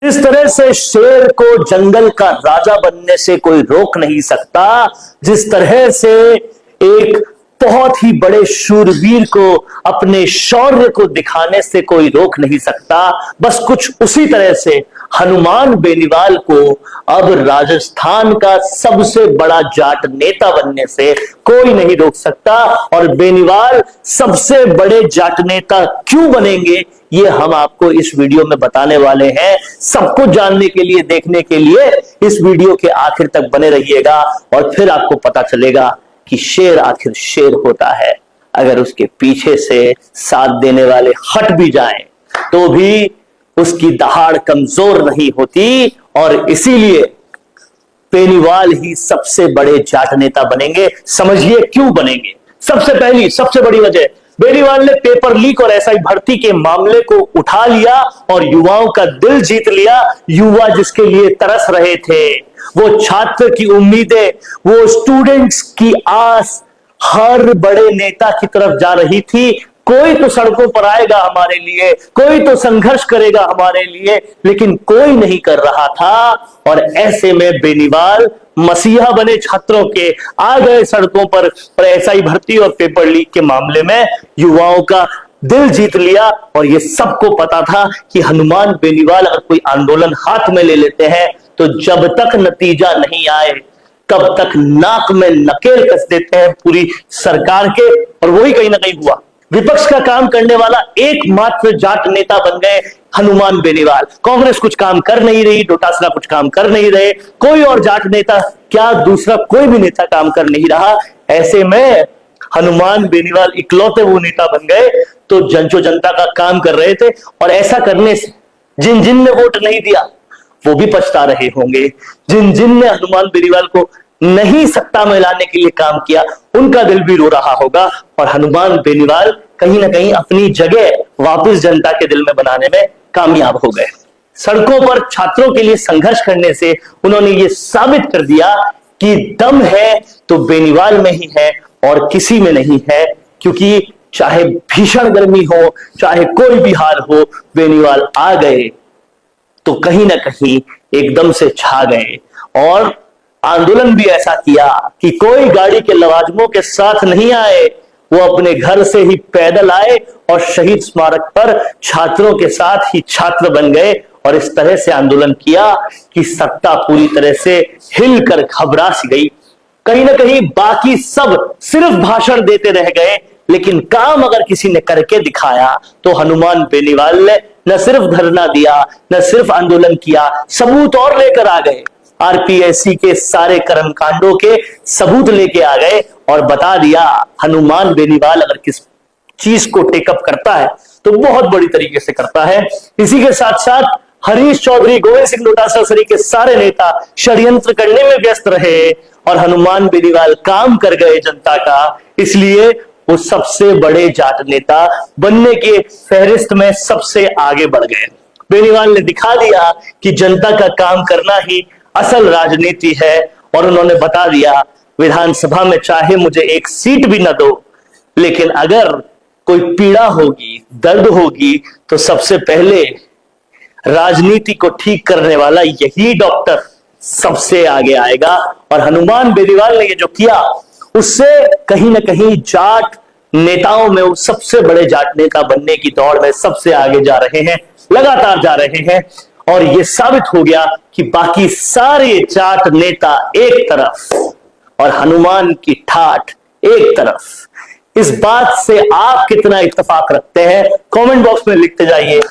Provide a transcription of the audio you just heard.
इस तरह से शेर को जंगल का राजा बनने से कोई रोक नहीं सकता, जिस तरह से एक बहुत ही बड़े शूरवीर को अपने शौर्य को दिखाने से कोई रोक नहीं सकता। बस कुछ उसी तरह से हनुमान बेनीवाल को अब राजस्थान का सबसे बड़ा जाट नेता बनने से कोई नहीं रोक सकता। और बेनीवाल सबसे बड़े जाट नेता क्यों बनेंगे, ये हम आपको इस वीडियो में बताने वाले हैं। सब कुछ जानने के लिए, देखने के लिए इस वीडियो के आखिर तक बने रहिएगा और फिर आपको पता चलेगा कि शेर आखिर शेर होता है। अगर उसके पीछे से साथ देने वाले हट भी जाएं तो भी उसकी दहाड़ कमजोर नहीं होती। और इसीलिए बेनीवाल ही सबसे बड़े जाट नेता बनेंगे। समझिए क्यों बनेंगे। सबसे बड़ी वजह, बेनीवाल ने पेपर लीक और एसआई भर्ती के मामले को उठा लिया और युवाओं का दिल जीत लिया। युवा जिसके लिए तरस रहे थे, वो छात्र की उम्मीदें, वो स्टूडेंट्स की आस हर बड़े नेता की तरफ जा रही थी। कोई तो सड़कों पर आएगा हमारे लिए, कोई तो संघर्ष करेगा हमारे लिए, लेकिन कोई नहीं कर रहा था। और ऐसे में बेनीवाल मसीहा बने छात्रों के, आ गए सड़कों पर और एसआई भर्ती और पेपर लीक के मामले में युवाओं का दिल जीत लिया। और ये सबको पता था कि हनुमान बेनीवाल अगर कोई आंदोलन हाथ में ले लेते हैं तो जब तक नतीजा नहीं आए तब तक नाक में नकेल कस देते हैं पूरी सरकार के। और वही कहीं ना कहीं हुआ। विपक्ष का काम करने वाला एकमात्र जाट नेता बन गए हनुमान बेनीवाल। कांग्रेस कुछ काम कर नहीं रही, डोटासरा कुछ काम कर नहीं रहे, कोई और जाट नेता क्या, दूसरा कोई भी नेता काम कर नहीं रहा। ऐसे में हनुमान बेनीवाल इकलौते वो नेता बन गए तो जनता का काम कर रहे थे। और ऐसा करने से जिन जिन ने वोट नहीं दिया वो भी पछता रहे होंगे। जिन जिन ने हनुमान बेनीवाल को नहीं सत्ता में लाने के लिए काम किया उनका दिल भी रो रहा होगा। और हनुमान बेनीवाल कहीं ना कहीं अपनी जगह वापस जनता के दिल में बनाने में कामयाब हो गए। सड़कों पर छात्रों के लिए संघर्ष करने से उन्होंने ये साबित कर दिया कि दम है तो बेनीवाल में ही है और किसी में नहीं है। क्योंकि चाहे भीषण गर्मी हो, चाहे कोई भी हाल हो, बेनीवाल आ गए तो कहीं ना कहीं एकदम से छा गए। और आंदोलन भी ऐसा किया कि कोई गाड़ी के लवाजमों के साथ नहीं आए, वो अपने घर से ही पैदल आए और शहीद स्मारक पर छात्रों के साथ ही छात्र बन गए। और इस तरह से आंदोलन किया कि सत्ता पूरी तरह से हिलकर घबरा सी गई। कहीं ना कहीं बाकी सब सिर्फ भाषण देते रह गए, लेकिन काम अगर किसी ने करके दिखाया तो हनुमान बेनीवाल ने न सिर्फ धरना दिया, न सिर्फ आंदोलन किया, सबूत और लेकर आ गए। आरपीएससी के सारे कर्मकांडों के सबूत लेके आ गए और बता दिया हनुमान बेनीवाल अगर किस चीज को टेकअप करता है तो बहुत बड़ी तरीके से करता है। इसी के साथ साथ हरीश चौधरी, गोविंद सिंह डोटासरा के सारे नेता षड्यंत्र करने में व्यस्त रहे और हनुमान बेनीवाल काम कर गए जनता का। इसलिए वो सबसे बड़े जाट नेता बनने के फहरिस्त में सबसे आगे बढ़ गए। बेनीवाल ने दिखा दिया कि जनता का काम करना ही असल राजनीति है। और उन्होंने बता दिया विधानसभा में चाहे मुझे एक सीट भी न दो, लेकिन अगर कोई पीड़ा होगी, दर्द होगी, तो सबसे पहले राजनीति को ठीक करने वाला यही डॉक्टर सबसे आगे आएगा। और हनुमान बेनीवाल ने ये जो किया उससे कहीं ना कहीं जाट नेताओं में वो सबसे बड़े जाट नेता बनने की दौड़ में सबसे आगे जा रहे हैं, लगातार जा रहे हैं। और ये साबित हो गया कि बाकी सारे जाट नेता एक तरफ और हनुमान की ठाठ एक तरफ। इस बात से आप कितना इत्तेफाक रखते हैं कमेंट बॉक्स में लिखते जाइए।